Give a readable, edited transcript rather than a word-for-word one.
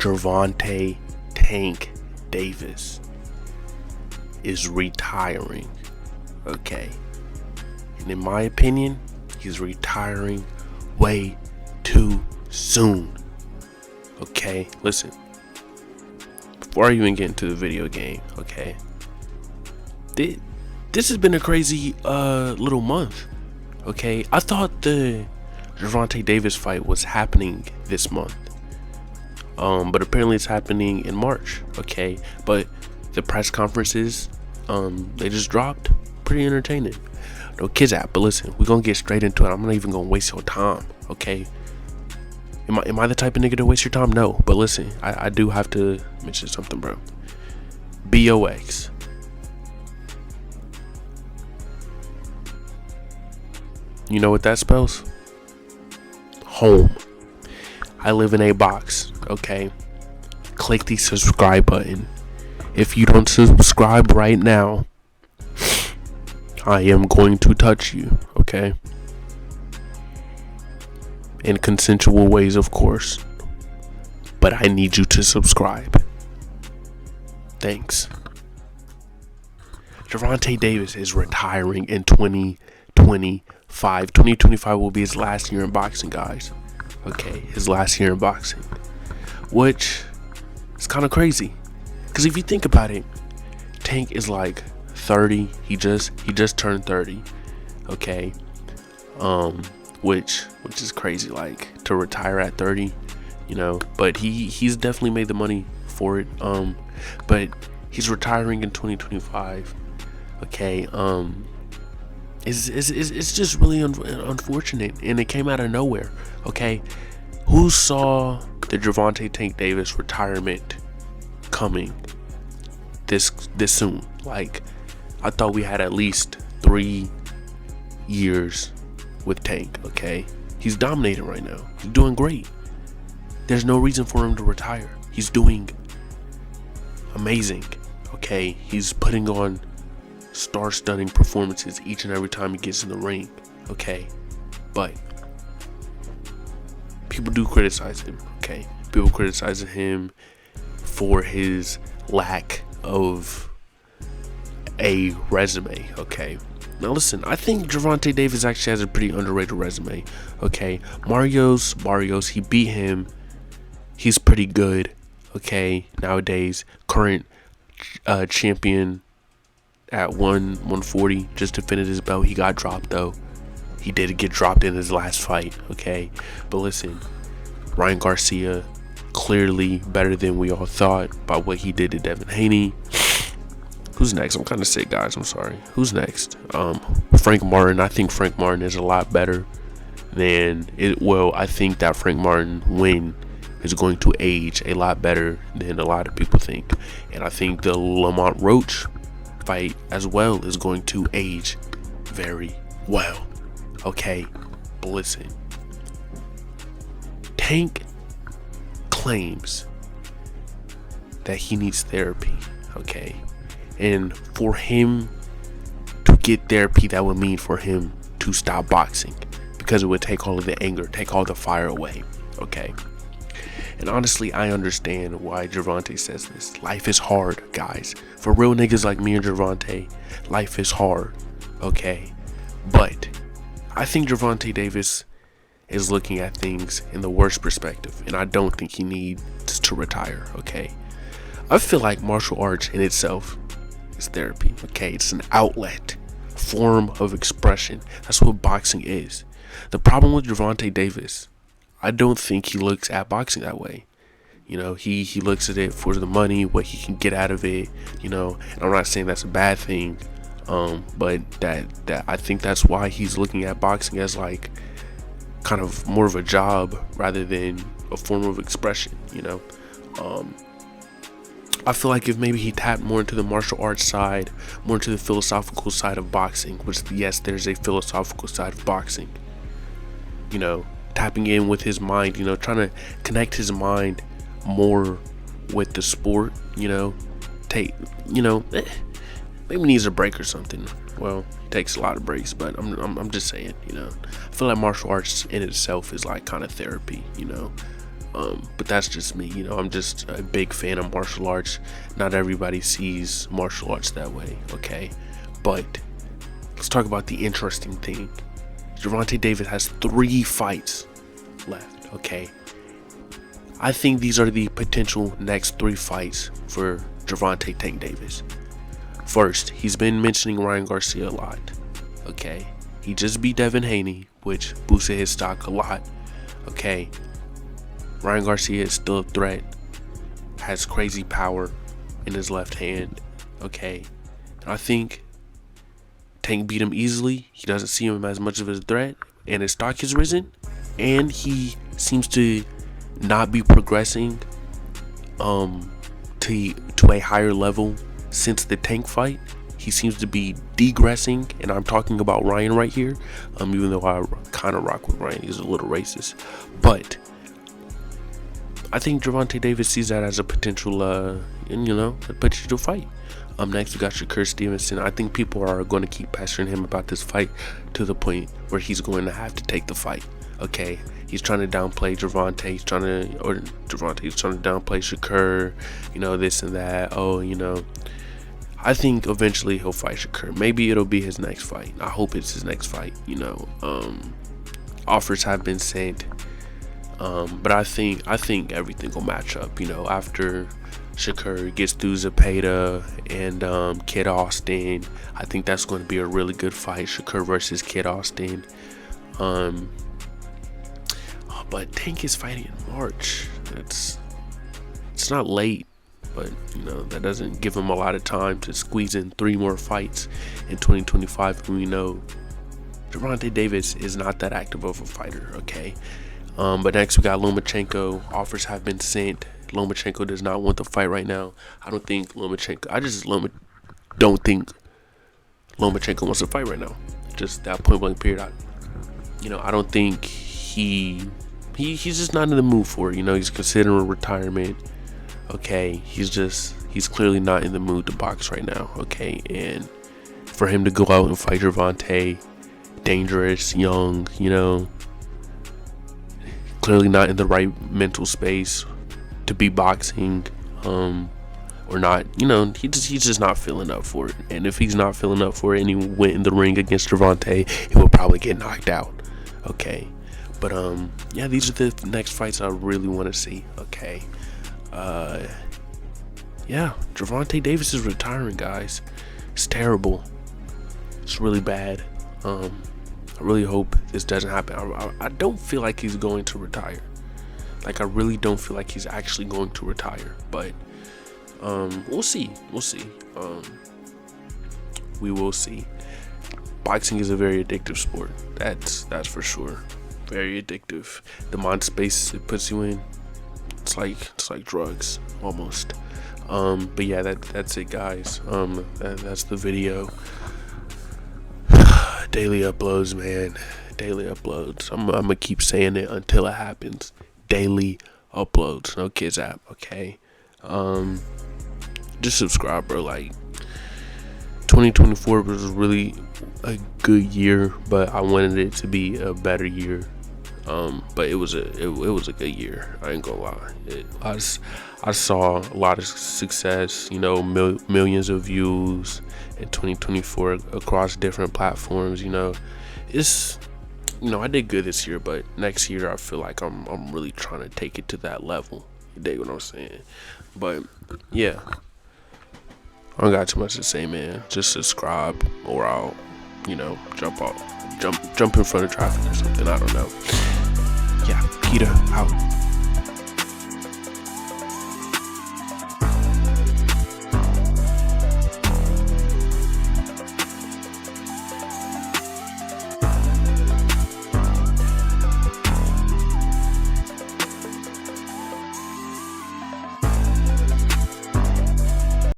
Gervonta Tank Davis is retiring, okay? And in my opinion, he's retiring way too soon, okay? Listen, before I even get into the video game, okay? This has been a crazy little month, okay? I thought the Gervonta Davis fight was happening this month, but apparently it's happening in March, okay? But the press conferences, they just dropped. Pretty entertaining. No kids app, but listen, we're gonna get straight into it. I'm not even gonna waste your time, okay? Am I the type of nigga to waste your time? No, but listen, I do have to mention something, bro. BOX. You know what that spells? Home. I live in a box, okay? Click the subscribe button. If you don't subscribe right now, I am going to touch you, okay? In consensual ways, of course. But I need you to subscribe. Thanks. Gervonta Davis is retiring in 2025. 2025 will be his last year in boxing, guys. Okay, his last year in boxing. Which is kind of crazy. Because if you think about it, Tank is like 30. He just turned 30. Okay. Which is crazy, like, to retire at 30, you know, but he's definitely made the money for it. But he's retiring in 2025. Okay. It's just really unfortunate, and it came out of nowhere. Okay, who saw the Gervonta Tank Davis retirement coming this soon? Like, I thought we had at least 3 years with Tank. Okay, he's dominating right now. He's doing great. There's no reason for him to retire. He's doing amazing. Okay, he's putting on star-stunning performances each and every time he gets in the ring. Okay, but people do criticize him. Okay, people criticizing him for his lack of a resume. Okay, now listen, I think Gervonta Davis actually has a pretty underrated resume. Okay, Barrios, he beat him. He's pretty good. Okay, nowadays, current champion at 140, just to finish his belt. He got dropped though. He did get dropped in his last fight. Okay, but listen, Ryan Garcia, clearly better than we all thought by what he did to Devin Haney. Who's next? I'm kind of sick, guys. I'm sorry. Who's next? Frank Martin. I think Frank Martin is a lot better than it. Well, I think that Frank Martin win is going to age a lot better than a lot of people think, and I think the Lamont Roach fight as well is going to age very well. Okay, but listen, Tank claims that he needs therapy. Okay, and for him to get therapy, that would mean for him to stop boxing, because it would take all of the anger, take all the fire away. Okay, and honestly, I understand why Gervonta says this. Life is hard, guys. For real niggas like me and Gervonta, life is hard. Okay, but I think Gervonta Davis is looking at things in the worst perspective, and I don't think he needs to retire. Okay, I feel like martial arts in itself is therapy. Okay, it's an outlet, form of expression. That's what boxing is. The problem with Gervonta Davis, I don't think he looks at boxing that way. You know, he looks at it for the money, what he can get out of it. You know, and I'm not saying that's a bad thing, but that I think that's why he's looking at boxing as like kind of more of a job rather than a form of expression. You know, I feel like if maybe he tapped more into the martial arts side, more into the philosophical side of boxing, which yes, there's a philosophical side of boxing. You know, tapping in with his mind, you know, trying to connect his mind more with the sport, you know, maybe needs a break or something. Well, he takes a lot of breaks, but I'm just saying, you know, I feel like martial arts in itself is like kind of therapy, you know. But that's just me. I'm just a big fan of martial arts. Not everybody sees martial arts that way, okay? But let's talk about the interesting thing. Gervonta Davis has 3 fights left, okay? I think these are the potential next 3 fights for Gervonta Tank Davis. First, he's been mentioning Ryan Garcia a lot, okay? He just beat Devin Haney, which boosted his stock a lot, okay? Ryan Garcia is still a threat, has crazy power in his left hand, okay? And I think Tank beat him easily. He doesn't see him as much of a threat, and his stock has risen, and he seems to not be progressing to a higher level since the Tank fight. He seems to be degressing, and I'm talking about Ryan right here, even though I kind of rock with Ryan. He's a little racist, but I think Gervonta Davis sees that as a potential a potential fight. Next we got Shakur Stevenson. I think people are going to keep pestering him about this fight to the point where he's going to have to take the fight, okay? He's trying to downplay Gervonta. He's trying to downplay Shakur, this and that. I think eventually he'll fight Shakur. Maybe it'll be his next fight. I hope it's his next fight. Offers have been sent, but I think everything will match up. After Shakur gets through Zepeda and Kid Austin, I think that's going to be a really good fight. Shakur versus Kid Austin. But Tank is fighting in March. It's not late, but that doesn't give him a lot of time to squeeze in 3 more fights in 2025. And we know Gervonta Davis is not that active of a fighter, okay? But next we got Lomachenko. Offers have been sent. Lomachenko does not want the fight right now. I don't think Lomachenko wants to fight right now. Just that point blank period. I don't think he's just not in the mood for it. He's considering retirement. Okay, he's clearly not in the mood to box right now. Okay, and for him to go out and fight Gervonta, dangerous, young, clearly not in the right mental space to be boxing, or not. He's just not feeling up for it. And if he's not feeling up for it and he went in the ring against Gervonta, he will probably get knocked out. Okay. But yeah, these are the next fights I really want to see. Okay. Yeah, Gervonta Davis is retiring, guys. It's terrible. It's really bad. I really hope this doesn't happen. I don't feel like he's going to retire. Like, I really don't feel like he's actually going to retire. But we'll see. We will see. Boxing is a very addictive sport. That's for sure. Very addictive. The mind space it puts you in, it's like drugs almost. But yeah, that's it, guys. That's the video. Daily uploads, man. Daily uploads. I'm gonna keep saying it until it happens. Daily uploads. No kids app, okay? Just subscribe, bro. Like, 2024 was really a good year, but I wanted it to be a better year. But it was a good year. I ain't gonna lie. I saw a lot of success. Millions of views in 2024 across different platforms. It's I did good this year, but next year I feel like I'm really trying to take it to that level. You dig what I'm saying? But yeah, I don't got too much to say, man. Just subscribe, or I'll jump in front of traffic or something. I don't know. Yeah, Peter out.